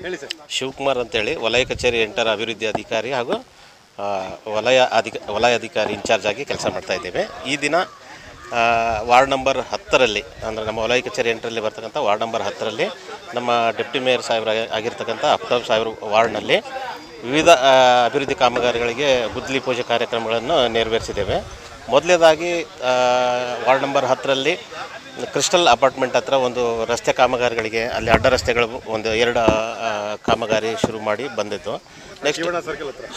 ಹೇಳಿ ಸರ್. ಶಿವಕುಮಾರ್ ಅಂತೇಳಿ ವಲಯ ಕಚೇರಿ 8ರ ಅಭಿವೃದ್ಧಿ ಅಧಿಕಾರಿ ಹಾಗೂ ವಲಯ ಅಧಿಕಾರಿ ಇನ್ಚಾರ್ಜ್ ಆಗಿ ಕೆಲಸ ಮಾಡ್ತಾ ಇದ್ದೇವೆ. ಈ ದಿನ ವಾರ್ಡ್ ನಂಬರ್ 10ರಲ್ಲಿ ಅಂದರೆ ನಮ್ಮ ವಲಯ ಕಚೇರಿ 8ರಲ್ಲಿ ಬರ್ತಕ್ಕಂಥ ವಾರ್ಡ್ ನಂಬರ್ 10ರಲ್ಲಿ ನಮ್ಮ ಡೆಪ್ಟಿ ಮೇಯರ್ ಸಾಹೇಬ್ರ ಆಗಿರ್ತಕ್ಕಂಥ ಅಫ್ತಾಬ್ ಸಾಹೇಬ್ರ ವಾರ್ಡ್ನಲ್ಲಿ ವಿವಿಧ ಅಭಿವೃದ್ಧಿ ಕಾಮಗಾರಿಗಳಿಗೆ ಗುದ್ದಲಿ ಪೂಜೆ ಕಾರ್ಯಕ್ರಮಗಳನ್ನು ನೆರವೇರಿಸಿದ್ದೇವೆ. ಮೊದಲನೇದಾಗಿ ವಾರ್ಡ್ ನಂಬರ್ 10ರಲ್ಲಿ ಕ್ರಿಸ್ಟಲ್ ಅಪಾರ್ಟ್ಮೆಂಟ್ ಹತ್ರ ಒಂದು ರಸ್ತೆ ಕಾಮಗಾರಿಗಳಿಗೆ ಅಲ್ಲಿ ಅಡ್ಡ ರಸ್ತೆಗಳು ಒಂದು 2 ಕಾಮಗಾರಿ ಶುರು ಮಾಡಿ ಬಂದಿದ್ದು. ನೆಕ್ಸ್ಟ್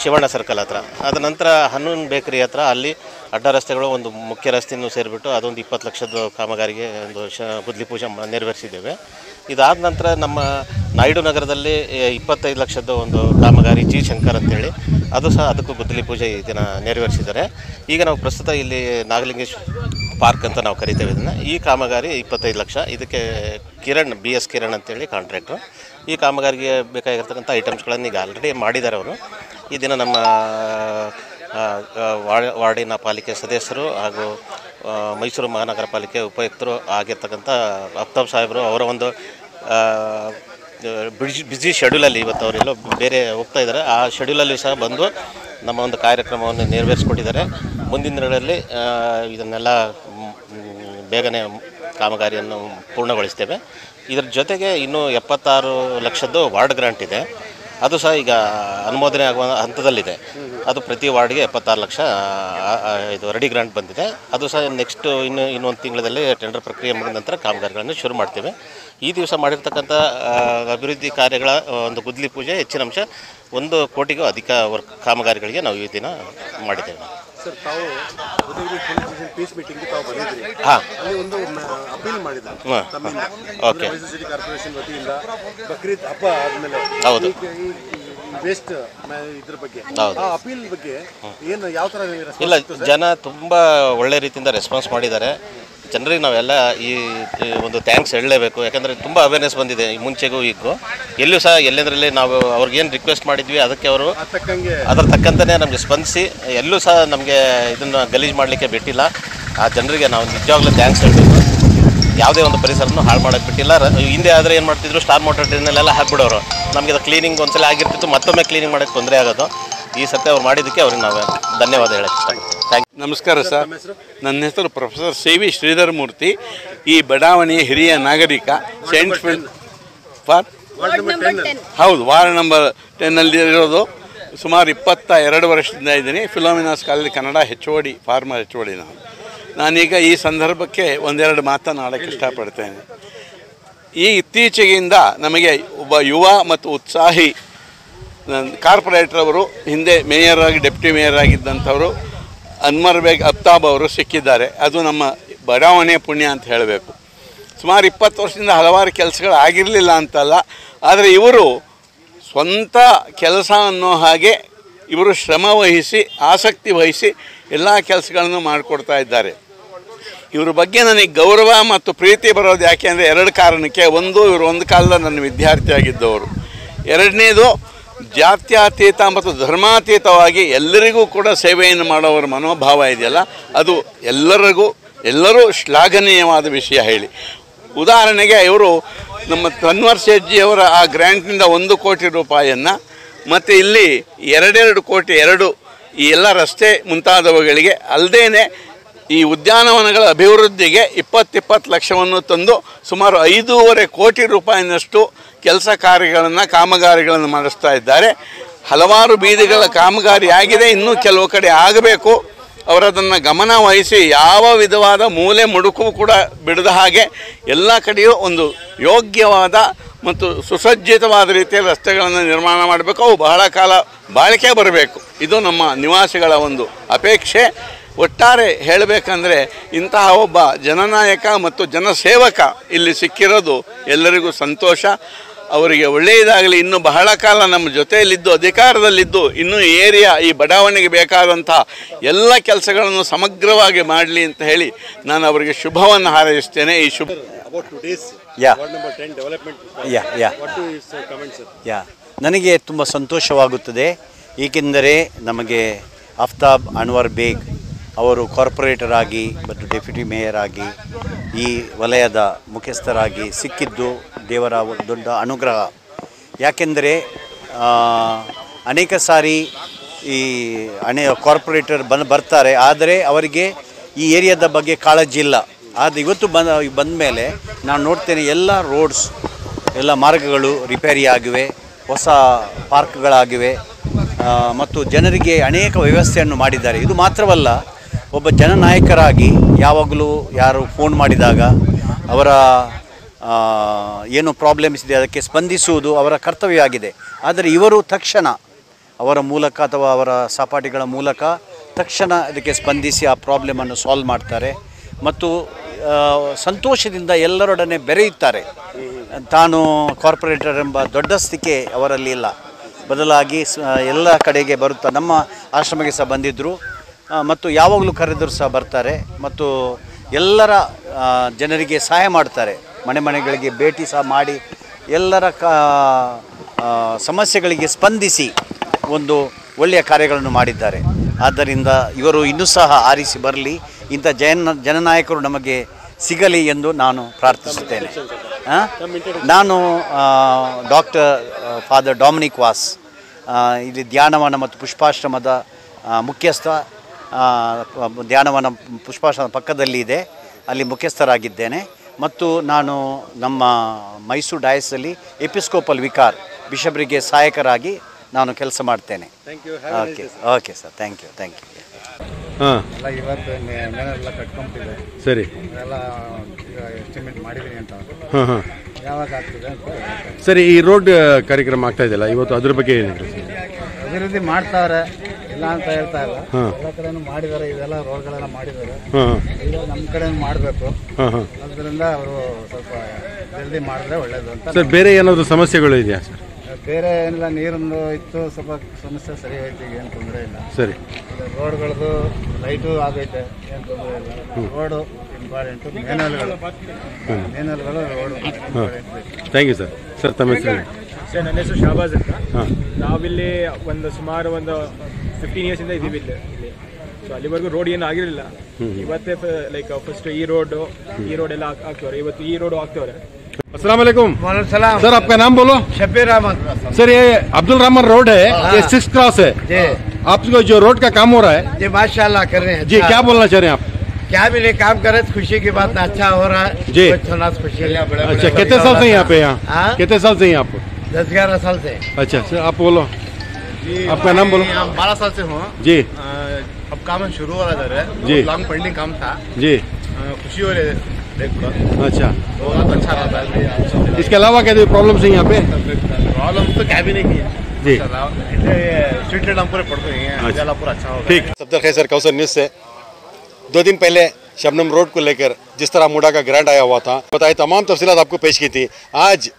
ಶಿವಣ್ಣ ಸರ್ಕಲ್ ಹತ್ರ, ಅದ ನಂತರ ಹನ್ನೂನ್ ಬೇಕರಿ ಹತ್ರ ಅಲ್ಲಿ ಅಡ್ಡ ರಸ್ತೆಗಳು ಒಂದು ಮುಖ್ಯ ರಸ್ತೆಯನ್ನು ಸೇರಿಬಿಟ್ಟು ಅದೊಂದು 20 ಲಕ್ಷದ ಕಾಮಗಾರಿಗೆ ಒಂದು ಗುದ್ದಲಿ ಪೂಜೆ ನೆರವೇರಿಸಿದ್ದೇವೆ. ಇದಾದ ನಂತರ ನಮ್ಮ ನಾಯ್ಡು ನಗರದಲ್ಲಿ 25 ಲಕ್ಷದ ಒಂದು ಕಾಮಗಾರಿ ಜಿ ಶಂಕರ್ ಅಂತೇಳಿ ಅದು ಸಹ ಅದಕ್ಕೂ ಗುದ್ದಲಿ ಪೂಜೆ ಈ ದಿನ ನೆರವೇರಿಸಿದ್ದಾರೆ. ಈಗ ನಾವು ಪ್ರಸ್ತುತ ಇಲ್ಲಿ ನಾಗಲಿಂಗೇಶ್ವರ ಪಾರ್ಕ್ ಅಂತ ನಾವು ಕರಿತೇವೆ ಇದನ್ನು. ಈ ಕಾಮಗಾರಿ 25 ಲಕ್ಷ. ಇದಕ್ಕೆ ಕಿರಣ್ BS ಕಿರಣ್ ಅಂತೇಳಿ ಕಾಂಟ್ರಾಕ್ಟ್ರು. ಈ ಕಾಮಗಾರಿಗೆ ಬೇಕಾಗಿರ್ತಕ್ಕಂಥ ಐಟಮ್ಸ್ಗಳನ್ನು ಈಗ ಆಲ್ರೆಡಿ ಮಾಡಿದ್ದಾರೆ ಅವರು. ಈ ದಿನ ನಮ್ಮ ವಾರ್ಡಿನ ಪಾಲಿಕೆ ಸದಸ್ಯರು ಹಾಗೂ ಮೈಸೂರು ಮಹಾನಗರ ಪಾಲಿಕೆ ಉಪಾಯುಕ್ತರು ಆಗಿರ್ತಕ್ಕಂಥ ಅಫ್ತಾಬ್ ಸಾಹೇಬರು ಅವರ ಒಂದು ಬ್ಯುಸಿ ಶೆಡ್ಯೂಲಲ್ಲಿ ಇವತ್ತು ಅವರೆಲ್ಲೋ ಬೇರೆ ಹೋಗ್ತಾ ಇದ್ದಾರೆ. ಆ ಶೆಡ್ಯೂಲಲ್ಲಿ ಸಹ ಬಂದು ನಮ್ಮ ಒಂದು ಕಾರ್ಯಕ್ರಮವನ್ನು ನೆರವೇರಿಸ್ಕೊಟ್ಟಿದ್ದಾರೆ. ಮುಂದಿನ ದಿನಗಳಲ್ಲಿ ಇದನ್ನೆಲ್ಲ ಬೇಗನೆ ಕಾಮಗಾರಿಯನ್ನು ಪೂರ್ಣಗೊಳಿಸ್ತೇವೆ. ಇದರ ಜೊತೆಗೆ ಇನ್ನೂ 76 ಲಕ್ಷದ್ದು ವಾರ್ಡ್ ಗ್ರಾಂಟ್ ಇದೆ. ಅದು ಸಹ ಈಗ ಅನುಮೋದನೆ ಆಗುವ ಹಂತದಲ್ಲಿದೆ. ಅದು ಪ್ರತಿ ವಾರ್ಡ್ಗೆ 76 ಲಕ್ಷ ಇದು ರೆಡಿ ಗ್ರಾಂಟ್ ಬಂದಿದೆ. ಅದು ಸಹ ನೆಕ್ಸ್ಟ್ ಇನ್ನೊಂದು ತಿಂಗಳಲ್ಲಿ ಟೆಂಡರ್ ಪ್ರಕ್ರಿಯೆ ಮುಗಿದ ನಂತರ ಕಾಮಗಾರಿಗಳನ್ನು ಶುರು ಮಾಡ್ತೇವೆ. ಈ ದಿವಸ ಮಾಡಿರ್ತಕ್ಕಂಥ ಅಭಿವೃದ್ಧಿ ಕಾರ್ಯಗಳ ಒಂದು ಗುದ್ದಲಿ ಪೂಜೆ ಹೆಚ್ಚಿನ ಅಂಶ 1 ಕೋಟಿಗೂ ಅಧಿಕ ಕಾಮಗಾರಿಗಳಿಗೆ ನಾವು ಈ ದಿನ ಮಾಡಿದ್ದೇವೆ. ಸರ್, ತಾವು ಪೀಸ್ ಮೀಟಿಂಗ್ ತಾವು ಬಂದಿದ್ರಿ. ಹಾಂ, ಅಲ್ಲಿ ಒಂದು ಅಪೀಲ್ ಮಾಡಿದ್ದಾರೆ. ಓಕೆ, ಸಿಟಿ ಕಾರ್ಪೊರೇಷನ್ ವತಿಯಿಂದ ಬಕ್ರೀದ್ ಹಬ್ಬ ಆದಮೇಲೆ ಹೌದು ವೇಸ್ಟ್ ಇದ್ರ ಬಗ್ಗೆ ಆ ಅಪೀಲ್ ಬಗ್ಗೆ ಏನು ಯಾವ ಥರ ಇಲ್ಲ, ಜನ ತುಂಬ ಒಳ್ಳೆ ರೀತಿಯಿಂದ ರೆಸ್ಪಾನ್ಸ್ ಮಾಡಿದ್ದಾರೆ. ಜನರಿಗೆ ನಾವೆಲ್ಲ ಈ ಒಂದು ಥ್ಯಾಂಕ್ಸ್ ಹೇಳಲೇಬೇಕು. ಯಾಕಂದರೆ ತುಂಬ ಅವೇರ್ನೆಸ್ ಬಂದಿದೆ ಈ ಮುಂಚೆಗೂ ಈಗೂ. ಎಲ್ಲೂ ಸಹ ಎಲ್ಲೆಂದರಲ್ಲಿ ನಾವು ಅವ್ರಿಗೇನು ರಿಕ್ವೆಸ್ಟ್ ಮಾಡಿದ್ವಿ ಅದಕ್ಕೆ ಅವರು ಅದರ ತಕ್ಕಂತೆಯೇ ನಮಗೆ ಸ್ಪಂದಿಸಿ ಎಲ್ಲೂ ಸಹ ನಮಗೆ ಇದನ್ನು ಗಲೀಜು ಮಾಡಲಿಕ್ಕೆ ಬಿಟ್ಟಿಲ್ಲ. ಆ ಜನರಿಗೆ ನಾವು ನಿಜವಾಗ್ಲೂ ಥ್ಯಾಂಕ್ಸ್ ಹೇಳಬೇಕು. ಯಾವುದೇ ಒಂದು ಪರಿಸರನೂ ಹಾಳು ಮಾಡೋಕ್ಕೆ ಬಿಟ್ಟಿಲ್ಲ. ಹಿಂದೆ ಆದರೆ ಏನು ಮಾಡ್ತಿದ್ರು, ಸ್ಟಾರ್ ಮೋಟರ್ ಡ್ರೈನಲ್ಲೆಲ್ಲ ಹಾಕ್ಬಿಡೋರು. ನಮಗೆ ಅದು ಕ್ಲೀನಿಂಗ್ ಒಂದ್ಸಲ ಆಗಿರ್ತಿತ್ತು, ಮತ್ತೊಮ್ಮೆ ಕ್ಲೀನಿಂಗ್ ಮಾಡೋಕ್ಕೆ ತೊಂದರೆ ಆಗೋದು. ಈ ಸತ್ಯ ಅವ್ರು ಮಾಡಿದ್ದಕ್ಕೆ ಅವ್ರಿಗೆ ನಾವು ಧನ್ಯವಾದ ಹೇಳಕ್ಕೆ ಇಷ್ಟಪಡ್ತೀವಿ. Thank you. ನಮಸ್ಕಾರ ಸರ್, ನನ್ನ ಹೆಸರು ಪ್ರೊಫೆಸರ್ CV ಶ್ರೀಧರ್ ಮೂರ್ತಿ. ಈ ಬಡಾವಣೆಯ ಹಿರಿಯ ನಾಗರಿಕ. ಸೈಂಟ್ ಫಾರ್ ಹೌದು, ವಾರ್ಡ್ ನಂಬರ್ 10ನಲ್ಲಿ ಇರೋದು. ಸುಮಾರು 22 ವರ್ಷದಿಂದ ಇದ್ದೀನಿ. Philomena's college Kannada HOD, farmer HOD. ನಾನೀಗ ಈ ಸಂದರ್ಭಕ್ಕೆ ಒಂದೆರಡು ಮಾತನಾಡೋಕ್ಕೆ ಇಷ್ಟಪಡ್ತೇನೆ. ಈ ಇತ್ತೀಚೆಗಿಂದ ನಮಗೆ ಒಬ್ಬ ಯುವ ಮತ್ತು ಉತ್ಸಾಹಿ ಕಾರ್ಪೊರೇಟರ್ ಅವರು, ಹಿಂದೆ ಮೇಯರ್ ಆಗಿ ಡೆಪ್ಟಿ ಮೇಯರ್ ಆಗಿದ್ದಂಥವರು ಅನ್ವರ್ ಬೇಗ್ ಅಫ್ತಾಬ್ ಅವರು ಸಿಕ್ಕಿದ್ದಾರೆ. ಅದು ನಮ್ಮ ಬಡಾವಣೆಯ ಪುಣ್ಯ ಅಂತ ಹೇಳಬೇಕು. ಸುಮಾರು 20 ವರ್ಷದಿಂದ ಹಲವಾರು ಕೆಲಸಗಳು ಆಗಿರಲಿಲ್ಲ ಅಂತಲ್ಲ, ಆದರೆ ಇವರು ಸ್ವಂತ ಕೆಲಸ ಅನ್ನೋ ಹಾಗೆ ಇವರು ಶ್ರಮ ವಹಿಸಿ ಆಸಕ್ತಿ ವಹಿಸಿ ಎಲ್ಲ ಕೆಲಸಗಳನ್ನು ಮಾಡಿಕೊಡ್ತಾ ಇದ್ದಾರೆ. ಇವ್ರ ಬಗ್ಗೆ ನನಗೆ ಗೌರವ ಮತ್ತು ಪ್ರೀತಿ ಬರೋದು ಯಾಕೆ ಅಂದರೆ 2 ಕಾರಣಕ್ಕೆ. ಒಂದು, ಇವರು ಒಂದು ಕಾಲದಲ್ಲಿ ನನ್ನ ವಿದ್ಯಾರ್ಥಿಯಾಗಿದ್ದವರು. ಎರಡನೇದು, ಜಾತ್ಯತೀತ ಮತ್ತು ಧರ್ಮಾತೀತವಾಗಿ ಎಲ್ಲರಿಗೂ ಕೂಡ ಸೇವೆಯನ್ನು ಮಾಡೋವರ ಮನೋಭಾವ ಇದೆಯಲ್ಲ, ಅದು ಎಲ್ಲರೂ ಶ್ಲಾಘನೀಯವಾದ ವಿಷಯ ಹೇಳಿ. ಉದಾಹರಣೆಗೆ ಇವರು ನಮ್ಮ ತನ್ವರ್ ಸೇಠ್ಜಿಯವರ ಆ ಗ್ರ್ಯಾಂಟ್ನಿಂದ 1 ಕೋಟಿ ರೂಪಾಯಿಯನ್ನು ಮತ್ತು ಇಲ್ಲಿ 2 ಕೋಟಿ ಈ ಎಲ್ಲ ರಸ್ತೆ ಮುಂತಾದವುಗಳಿಗೆ ಅಲ್ಲದೇ ಈ ಉದ್ಯಾನವನಗಳ ಅಭಿವೃದ್ಧಿಗೆ 20 ಲಕ್ಷವನ್ನು ತಂದು ಸುಮಾರು 5.5 ಕೋಟಿ ರೂಪಾಯಿನಷ್ಟು ಕೆಲಸ ಕಾರ್ಯಗಳನ್ನು ಕಾಮಗಾರಿಗಳನ್ನು ಮಾಡಿಸ್ತಾ ಇದ್ದಾರೆ. ಹಲವಾರು ಬೀದಿಗಳ ಕಾಮಗಾರಿ ಆಗಿದೆ, ಇನ್ನೂ ಕೆಲವು ಕಡೆ ಆಗಬೇಕು. ಅವರದನ್ನು ಗಮನ ವಹಿಸಿ ಯಾವ ವಿಧವಾದ ಮೂಲೆ ಮುಡುಕು ಕೂಡ ಬಿಡದ ಹಾಗೆ ಎಲ್ಲ ಕಡೆಯೂ ಒಂದು ಯೋಗ್ಯವಾದ ಮತ್ತು ಸುಸಜ್ಜಿತವಾದ ರೀತಿಯಲ್ಲಿ ರಸ್ತೆಗಳನ್ನು ನಿರ್ಮಾಣ ಮಾಡಬೇಕು. ಅವು ಬಹಳ ಕಾಲ ಬಾಳಿಕೆ ಬರಬೇಕು. ಇದು ನಮ್ಮ ನಿವಾಸಿಗಳ ಒಂದು ಅಪೇಕ್ಷೆ. ಒಟ್ಟಾರೆ ಹೇಳಬೇಕಂದ್ರೆ ಇಂತಹ ಒಬ್ಬ ಜನನಾಯಕ ಮತ್ತು ಜನಸೇವಕ ಇಲ್ಲಿ ಸಿಕ್ಕಿರೋದು ಎಲ್ಲರಿಗೂ ಸಂತೋಷ. ಅವರಿಗೆ ಒಳ್ಳೆಯದಾಗಲಿ. ಇನ್ನು ಬಹಳ ಕಾಲ ನಮ್ಮ ಜೊತೆಯಲ್ಲಿದ್ದು ಅಧಿಕಾರದಲ್ಲಿದ್ದು ಇನ್ನೂ ಈ ಬಡಾವಣೆಗೆ ಬೇಕಾದಂಥ ಎಲ್ಲ ಕೆಲಸಗಳನ್ನು ಸಮಗ್ರವಾಗಿ ಮಾಡಲಿ ಅಂತ ಹೇಳಿ ನಾನು ಅವರಿಗೆ ಶುಭವನ್ನು ಹಾರೈಸ್ತೇನೆ. ಈ ಶುಭ ನನಗೆ ತುಂಬ ಸಂತೋಷವಾಗುತ್ತದೆ. ಏಕೆಂದರೆ ನಮಗೆ ಅಫ್ತಾಬ್ ಅನ್ವರ್ ಬೇಗ್ ಅವರು ಕಾರ್ಪೊರೇಟರ್ ಆಗಿ ಮತ್ತು ಡೆಪ್ಯೂಟಿ ಮೇಯರ್ ಆಗಿ ಈ ವಲಯದ ಮುಖ್ಯಸ್ಥರಾಗಿ ಸಿಕ್ಕಿದ್ದು ದೇವರ ಒಂದು ದೊಡ್ಡ ಅನುಗ್ರಹ. ಯಾಕೆಂದರೆ ಅನೇಕ ಸಾರಿ ಈ ಕಾರ್ಪೊರೇಟರ್ ಬರ್ತಾರೆ, ಆದರೆ ಅವರಿಗೆ ಈ ಏರಿಯಾದ ಬಗ್ಗೆ ಕಾಳಜಿ ಇಲ್ಲ. ಆದರೆ ಇವತ್ತು ಬಂದ ಮೇಲೆ ನಾನು ನೋಡ್ತೇನೆ ಎಲ್ಲ ರೋಡ್ಸ್, ಎಲ್ಲ ಮಾರ್ಗಗಳು ರಿಪೇರಿ ಆಗಿವೆ, ಹೊಸ ಪಾರ್ಕ್ಗಳಾಗಿವೆ ಮತ್ತು ಜನರಿಗೆ ಅನೇಕ ವ್ಯವಸ್ಥೆಯನ್ನು ಮಾಡಿದ್ದಾರೆ. ಇದು ಮಾತ್ರವಲ್ಲ, ಒಬ್ಬ ಜನನಾಯಕರಾಗಿ ಯಾವಾಗಲೂ ಯಾರು ಫೋನ್ ಮಾಡಿದಾಗ ಅವರ ಏನು ಪ್ರಾಬ್ಲಮ್ಸ್ ಇದೆ ಅದಕ್ಕೆ ಸ್ಪಂದಿಸುವುದು ಅವರ ಕರ್ತವ್ಯ ಆಗಿದೆ. ಆದರೆ ಇವರು ತಕ್ಷಣ ಅವರ ಮೂಲಕ ಅಥವಾ ಅವರ ಸಹಪಾಠಿಗಳ ಮೂಲಕ ತಕ್ಷಣ ಅದಕ್ಕೆ ಸ್ಪಂದಿಸಿ ಆ ಪ್ರಾಬ್ಲಮನ್ನು ಸಾಲ್ವ್ ಮಾಡ್ತಾರೆ ಮತ್ತು ಸಂತೋಷದಿಂದ ಎಲ್ಲರೊಡನೆ ಬೆರೆಯುತ್ತಾರೆ. ತಾನು ಕಾರ್ಪೊರೇಟರ್ ಎಂಬ ದೊಡ್ಡಸ್ತಿಕೆ ಅವರಲ್ಲಿ ಇಲ್ಲ, ಬದಲಾಗಿ ಎಲ್ಲ ಕಡೆಗೆ ಬರುತ್ತಾ ನಮ್ಮ ಆಶ್ರಮಕ್ಕೆ ಸಹ ಬಂದಿದ್ದರು ಮತ್ತು ಯಾವಾಗಲೂ ಕರೆದರೂ ಸಹ ಬರ್ತಾರೆ ಮತ್ತು ಎಲ್ಲರ ಜನರಿಗೆ ಸಹಾಯ ಮಾಡ್ತಾರೆ. ಮನೆ ಮನೆಗಳಿಗೆ ಭೇಟಿ ಸಹ ಮಾಡಿ ಎಲ್ಲರ ಸಮಸ್ಯೆಗಳಿಗೆ ಸ್ಪಂದಿಸಿ ಒಂದು ಒಳ್ಳೆಯ ಕಾರ್ಯಗಳನ್ನು ಮಾಡಿದ್ದಾರೆ. ಆದ್ದರಿಂದ ಇವರು ಇನ್ನೂ ಸಹ ಆರಿಸಿ ಬರಲಿ, ಇಂಥ ಜನನಾಯಕರು ನಮಗೆ ಸಿಗಲಿ ಎಂದು ನಾನು ಪ್ರಾರ್ಥಿಸುತ್ತೇನೆ. ನಾನು ಡಾಕ್ಟರ್ ಫಾದರ್ ಡೊಮಿನಿಕ್ ವಾಸ್, ಇಲ್ಲಿ ಧ್ಯಾನವನ ಮತ್ತು ಪುಷ್ಪಾಶ್ರಮದ ಮುಖ್ಯಸ್ಥ. ಧ್ಯಾನವನ ಪುಷ್ಪಾಶ್ರಮದ ಪಕ್ಕದಲ್ಲಿ ಇದೆ, ಅಲ್ಲಿ ಮುಖ್ಯಸ್ಥರಾಗಿದ್ದೇನೆ ಮತ್ತು ನಾನು ನಮ್ಮ ಮೈಸೂರು ಡಯಸಲ್ಲಿ ಎಪಿಸ್ಕೋಪಲ್ ವಿಕಾರ್ ಬಿಷಪ್ರಿಗೆ ಸಹಾಯಕರಾಗಿ ನಾನು ಕೆಲಸ ಮಾಡ್ತೇನೆ. Okay okay sir, thank you. ಹಾಂ, ಇವತ್ತು ಮೇಲೆಲ್ಲ ಕಟ್ಕೊಂಬಿಟ್ಟಿದೆ. ಸರಿ. ಎಲ್ಲ ಎಸ್ಟಿಮೇಟ್ ಮಾಡಿದ್ದೀನಿ ಅಂತ. ಹಾಂ ಹಾಂ, ಯಾವಾಗ ಆಗ್ತಿದೆ ಅಂತ. ಸರಿ, ಈ ರೋಡ್ ಕಾರ್ಯಕ್ರಮ ಆಗ್ತಾ ಇದೆಯಲ್ಲ ಇವತ್ತು, ಅದ್ರ ಬಗ್ಗೆ ಏನು ಹೇಳ್ರಿ? ಅಭಿವೃದ್ಧಿ ಮಾಡ್ತಾರೆ, ಇಲ್ಲ ಅಂತ ಹೇಳ್ತಾ ಇಲ್ಲ. ಎಲ್ಲ ಕಡೆನೂ ಮಾಡಿದ್ದಾರೆ, ಇದೆಲ್ಲ ರೋಡ್ಗಳೆಲ್ಲ ಮಾಡಿದ್ದಾರೆ. ಈಗ ನಮ್ಮ ಕಡೆ ಮಾಡಬೇಕು. ಅದರಿಂದ ಅವರು ಸ್ವಲ್ಪ ಜಲ್ದಿ ಮಾಡಿದ್ರೆ ಒಳ್ಳೇದು ಅಂತ. ಸರ್, ಬೇರೆ ಏನಾದರೂ ಸಮಸ್ಯೆಗಳು ಇದೆಯಾ ಸರ್? ಬೇರೆ ಏನಿಲ್ಲ, ನೀರಿಂದು ಇತ್ತು, ಸ್ವಲ್ಪ ಸಮಸ್ಯೆ ಸರಿ ಹೋಯ್ತು, ಈಗ ಏನು ತೊಂದರೆ ಇಲ್ಲ. ಸರಿ. ರೋಡ್ಗಳದ್ದು ಲೈಟು ಆಗೈತೆ, ಏನು ತೊಂದರೆ ಇಲ್ಲ. ರೋಡು ಇಂಪಾರ್ಟೆಂಟು, ಮೇನಲ್ಗಳು road important. Thank you sir. Sir, ತಮ್ಮ ಹೆಸರು? ಸರ್, ನನ್ನ ಹೆಸರು ಶಾಬಾಜ್ ಅಂತ. ನಾವಿಲ್ಲಿ ಸುಮಾರು 15 ಇಯರ್ಸಿಂದ ಇದ್ದೀವಿ ಇಲ್ಲಿ. ಸೊ ಅಲ್ಲಿವರೆಗೂ ರೋಡ್ ಏನು ಆಗಿರಲಿಲ್ಲ. ಇವತ್ತೇ ಲೈಕ್ ಫಸ್ಟ್ ಈ ರೋಡ್ ಎಲ್ಲ ಆಗ್ತವ್ರೆ, ಇವತ್ತು ಈ ರೋಡ್ ಆಗ್ತವ್ರೆ. अस्सलाम वालेकुम। सलाम। सर, आपका नाम बोलो। शब्बीर रहमान। सर, ये अब्दुल रहमान रोड है, ये 6 क्रॉस है जी। आपको जो रोड का काम हो रहा है जी, माशाल्लाह कर रहे हैं जी, क्या बोलना चाह रहे हैं आप? क्या भी नहीं, काम करे तो खुशी की बात, अच्छा हो रहा है जी। खुशी। अच्छा, कितने साल से यहाँ पे? यहाँ कितने साल से यहाँ आप? 10-11 साल से। अच्छा सर, आप बोलो, आपका नाम बोलो। 12 साल से हूँ जी। अब काम शुरू हो रहा है जी, लॉन्ग पेंडिंग काम था जी। खुशी हो रही है। अच्छा, बहुत अच्छा रहता है। इसके अलावा क्या प्रॉब्लम है यहाँ पे? प्रॉब्लम तो क्या भी नहीं की जी। स्ट्रीट लाइट हम पूरे पढ़ते हैं, पूरा अच्छा होगा। ठीक। सफदर खैसर, कौसर न्यूज़ से। 2 दिन पहले शबनम रोड को लेकर जिस तरह मुडा का ग्रांट आया हुआ था, बताए तमाम तफसीलात आपको पेश की थी। आज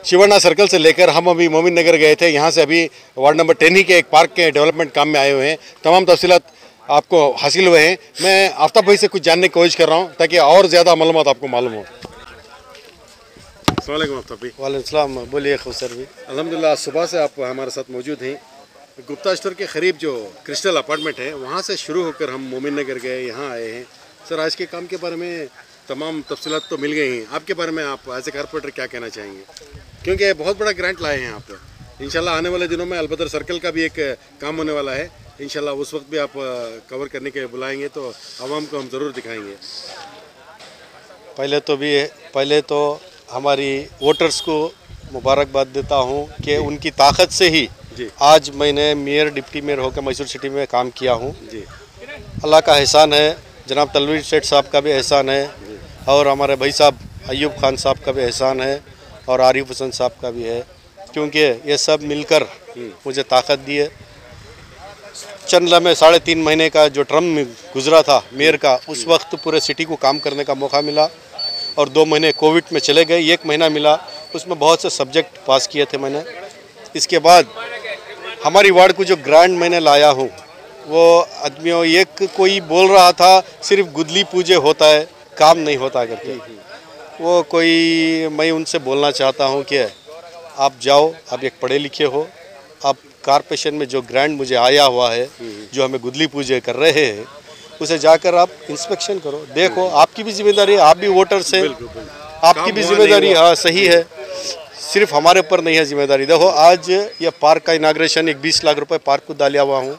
शिवन्ना सर्कल से लेकर हम अभी मोमिन नगर गए थे, यहाँ से अभी वार्ड नंबर 10 ही के एक पार्क के डेवलपमेंट काम में आए हुए हैं। तमाम तफसीलात आपको हासिल हुए हैं। मैं आफ्ताब भाई से कुछ जानने की कोशिश कर रहा हूँ ताकि और ज़्यादा मालूमात आपको मालूम हो। अस्सलाम वालेकुम आफ्ताब भाई। वालेकुम सलाम, बोलिए खुसर भी। अल्हम्दुलिल्लाह, सुबह से आप हमारे साथ मौजूद हैं। गुप्ता स्टोर के करीब जो क्रिस्टल अपार्टमेंट है, वहाँ से शुरू होकर हम मोमिन नगर गए, यहाँ आए हैं। सर, आज के काम के बारे में तमाम तफसीलात तो मिल गई हैं, आपके बारे में आप एज ए कारपोरेटर क्या कहना चाहेंगे? क्योंकि बहुत बड़ा ग्रांट लाए हैं आप। इंशाल्लाह आने वाले दिनों में अलबदर सर्कल का भी एक काम होने वाला है, इंशाल्लाह उस वक्त भी आप कवर करने के बुलाएंगे तो आवाम को हम ज़रूर दिखाएंगे। पहले तो हमारी वोटर्स को मुबारकबाद देता हूँ कि उनकी ताकत से ही जी आज मैंने मेयर डिप्टी मेयर होकर मैसूर सिटी में काम किया हूँ जी। अल्लाह का एहसान है, जनाब तलवीर सेठ साहब का भी एहसान है और हमारे भाई साहब अयूब खान साहब का भी एहसान है और आरिफ हुसैन साहब का भी है, क्योंकि ये सब मिलकर मुझे ताकत दी है। चंद लम्हे 3.5 महीने का जो टर्म गुजरा था मेयर का, उस वक्त पूरे सिटी को काम करने का मौका मिला और 2 महीने कोविड में चले गए, 1 महीना मिला, उसमें बहुत से सब्जेक्ट पास किए थे मैंने। इसके बाद हमारी वार्ड को जो ग्रांट मैंने लाया हूँ, वो आदमियों एक कोई बोल रहा था सिर्फ गुदली पूजे होता है, काम नहीं होता करके। वो कोई, मैं उनसे बोलना चाहता हूँ कि आप जाओ, आप एक पढ़े लिखे हो, आप कारपोरेशन में जो ग्रांट मुझे आया हुआ है, जो हमें गुदली पूजे कर रहे हैं, उसे जाकर आप इंस्पेक्शन करो, देखो। आपकी भी जिम्मेदारी है, आप भी वोटर से, आपकी भी जिम्मेदारी, हाँ सही है। सिर्फ हमारे ऊपर नहीं है जिम्मेदारी। देखो आज ये पार्क का इनाग्रेशन एक 20 लाख रुपए पार्क को डाला हुआ हूँ,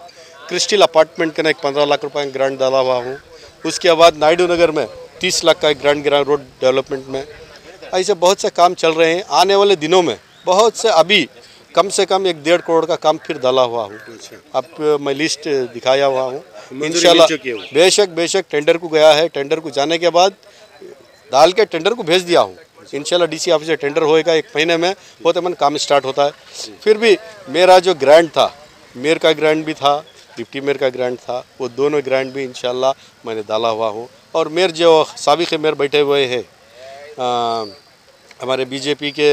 क्रिस्टल अपार्टमेंट का एक 15 लाख रुपए ग्रांट डाला हुआ हूँ, उसके बाद नायडू नगर में 30 लाख का एक ग्रांट गिरा रोड डेवलपमेंट में। ऐसे बहुत से काम चल रहे हैं। आने वाले दिनों में बहुत से अभी कम से कम 1-1.5 करोड़ का काम फिर डाला हुआ हूँ। अब मैं लिस्ट दिखाया हुआ हूँ, इंशाल्लाह बेशक टेंडर को गया है, टेंडर को जाने के बाद डाल के टेंडर को भेज दिया हूँ। इंशाल्लाह डीसी ऑफिस से टेंडर होएगा, 1 महीने में होते मन काम स्टार्ट होता है। फिर भी मेरा जो ग्रांट था, मेयर का ग्रांट भी था, डिप्टी मेयर का ग्रांट था, वो दोनों ग्रांट भी इंशाल्लाह मैंने डाला हुआ हूँ। और मेयर जो साबिक़ मेयर बैठे हुए हैं हमारे बीजेपी के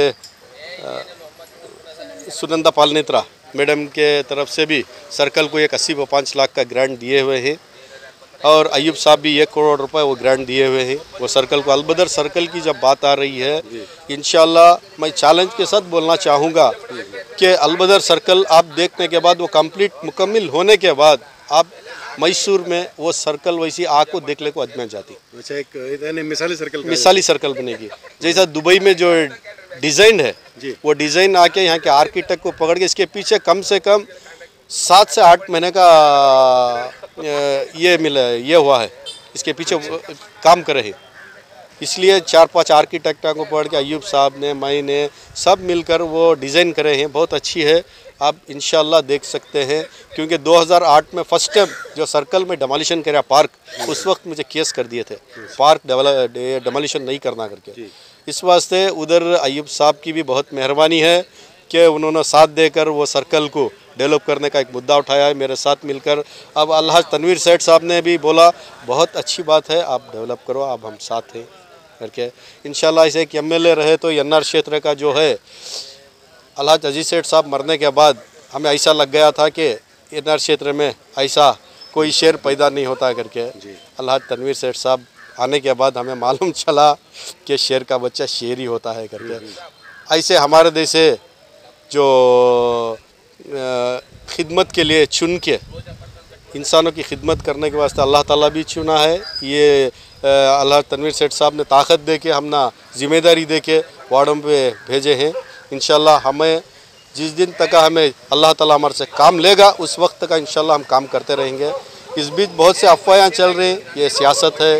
सुनंदा पाल नेत्रा मैडम के तरफ से भी सर्कल को एक 80-5 लाख का ग्रांट दिए हुए हैं, और अयूब साहब भी 1 करोड़ रुपए वो ग्रांट दिए हुए हैं वो सर्कल को। अलबदर सर्कल की जब बात आ रही है, इंशाल्लाह मैं चैलेंज के साथ बोलना चाहूँगा कि अलबदर सर्कल आप देखने के बाद वो मुकम्मल होने के बाद आप मैसूर में वो सर्कल वैसी आँख को देख ले को अजमेर जाती। अच्छा, एक मिसाली सर्कल बनेगी। जैसा दुबई में जो डिज़ाइन है वो डिज़ाइन आके यहाँ के आर्किटेक्ट को पकड़ के इसके पीछे कम से कम 7 से 8 महीने का ये हुआ है, इसके पीछे काम करे हैं। इसलिए 4-5 आर्किटेक्टों को पकड़ के अयूब साहब ने, मैंने सब मिलकर वो डिज़ाइन करे हैं, बहुत अच्छी है। आप इंशाल्लाह देख सकते हैं, क्योंकि 2008 में फर्स्ट टाइम जो सर्कल में डेमोलिशन करा पार्क, उस वक्त मुझे केस कर दिए थे पार्क डेमोलिशन नहीं करना करके। इस वास्ते उधर अयूब साहब की भी बहुत मेहरबानी है कि उन्होंने साथ देकर वो सर्कल को डेवलप करने का एक मुद्दा उठाया है मेरे साथ मिलकर। अब अलहाज तनवीर सेठ साहब ने भी बोला बहुत अच्छी बात है, आप डेवलप करो, अब हम साथ हैं करके। इंशाल्लाह ऐसे एक MLA रहे तो यन्नार क्षेत्र का जो है अलहाज अजीज सेठ साहब मरने के बाद हमें ऐसा लग गया था कि यन्नार क्षेत्र में ऐसा कोई शेर पैदा नहीं होता करके। अलहाज तनवीर सेठ साहब आने के बाद हमें मालूम चला कि शेर का बच्चा शेर ही होता है करके। ऐसे हमारे देश से जो खिदमत के लिए चुन के इंसानों की खिदमत करने के वास्ते अल्लाह ताला भी चुना है। ये अल्लाह तनवीर सेठ साहब ने ताकत दे के, हमना जिम्मेदारी दे के वार्डों पे भेजे हैं। इंशाल्लाह हमें जिस दिन तक हमें अल्लाह ताला हमारे से काम लेगा उस वक्त तक इंशाल्लाह हम काम करते रहेंगे। इस बीच बहुत से अफवाहें चल रही, ये सियासत है,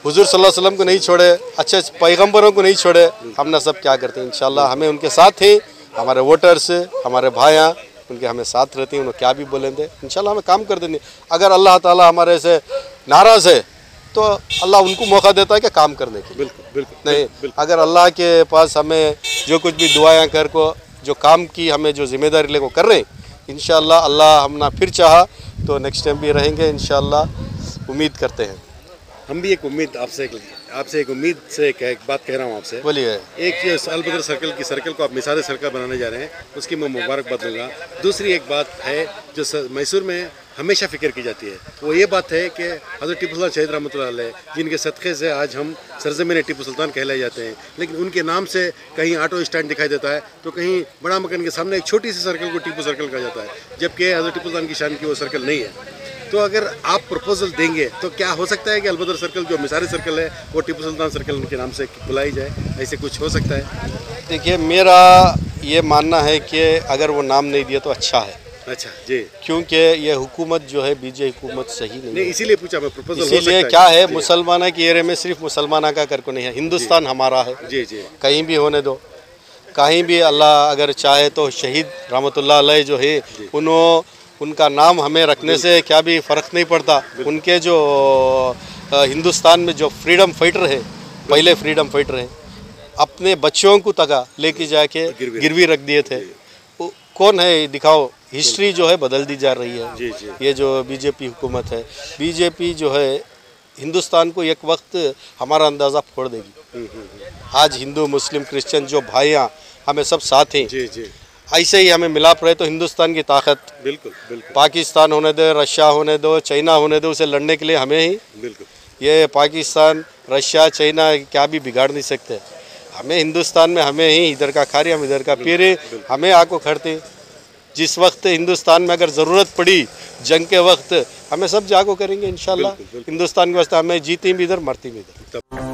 हुजूर सल्लल्लाहु अलैहि वसल्लम को नहीं छोड़े, अच्छे पैगंबरों को नहीं छोड़े, हम ना सब क्या करते हैं। इंशाल्लाह हमें उनके साथ ही, हमारे वोटर्स, हमारे भाइयाँ उनके हमें साथ रहते हैं, उन्हें क्या भी बोलेंगे इंशाल्लाह हमें काम कर देंगे। अगर अल्लाह ताला हमारे से नाराज़ है तो अल्लाह उनको मौका देता है कि काम करने की। बिल्कुल नहीं, अगर अल्लाह के पास हमें जो कुछ भी दुआएं कर को जो काम की हमें जो जिम्मेदारी ले को कर रहे हैं, इंशाल्लाह अल्लाह हमना फिर चाहा तो नेक्स्ट टाइम भी रहेंगे इंशाल्लाह, उम्मीद करते हैं। हम भी एक उम्मीद आपसे एक उम्मीद से एक बात कह रहा हूँ आपसे। बोलिए। एक जो अलबदर सर्कल को आप मिसाल सर्कल बनाने जा रहे हैं, उसकी मैं मुबारकबाद दूंगा। दूसरी एक बात है जो मैसूर में हमेशा फिक्र की जाती है, वो ये बात है कि हज़रत टीपू सुल्तान शहीद रहमतुल्लाह अलैह, जिनके सदक़े से आज हम सरज़मीन टीपू सुल्तान कहलाए जाते हैं, लेकिन उनके नाम से कहीं ऑटो स्टैंड दिखाई देता है तो कहीं बड़ा मकान के सामने एक छोटी सी सर्कल को टीपू सर्कल कहा जाता है, जबकि हज़रत टीपू सुल्तान की शान की वो सर्कल नहीं है। तो अगर आप प्रपोजल देंगे तो क्या हो सकता है कि अलबदर सर्कल जो मिसारी सर्कल है वो टीपू सुल्तान सर्कल के नाम से बुलाई जाए, ऐसे कुछ हो सकता है? देखिए, मेरा ये मानना है कि अगर वो नाम नहीं दिया तो अच्छा है। अच्छा जी, क्योंकि ये हुकूमत जो है बीजे हुकूमत सही नहीं, इसीलिए पूछा मैं प्रपोजल। इसीलिए क्या है, मुसलमान के एरिया में सिर्फ मुसलमान का कर को नहीं है, हिंदुस्तान हमारा है। जी जी, कहीं भी होने दो, कहीं भी अल्लाह अगर चाहे तो शहीद रहमतुल्लाह अलैह जो है उनका नाम हमें रखने से क्या भी फ़र्क नहीं पड़ता। उनके जो हिंदुस्तान में जो फ्रीडम फाइटर है, पहले फ्रीडम फाइटर हैं, अपने बच्चों को तक लेके जाके गिरवी रख दिए थे। कौन है दिखाओ, हिस्ट्री जो है बदल दी जा रही है। जी जी। ये जो बीजेपी हुकूमत है, बीजेपी जो है हिंदुस्तान को एक वक्त हमारा अंदाज़ा फोड़ देगी। आज हिंदू मुस्लिम क्रिश्चियन जो भाइयाँ हमें सब साथ हैं, जी जी, ऐसे ही हमें मिलाप रहे तो हिंदुस्तान की ताकत, बिल्कुल बिल्कुल, पाकिस्तान होने दो, रशिया होने दो, चाइना होने दो, उसे लड़ने के लिए हमें ही, बिल्कुल, ये पाकिस्तान रशिया चाइना क्या भी बिगाड़ नहीं सकते। हमें हिंदुस्तान में हमें ही, इधर का खारी हम इधर का पीर, हमें आको खड़ते। जिस वक्त हिंदुस्तान में अगर ज़रूरत पड़ी जंग के वक्त, हमें सब जागो करेंगे इंशाल्लाह। हिंदुस्तान के वास्ते हमें जीती भी इधर मरती भी इधर।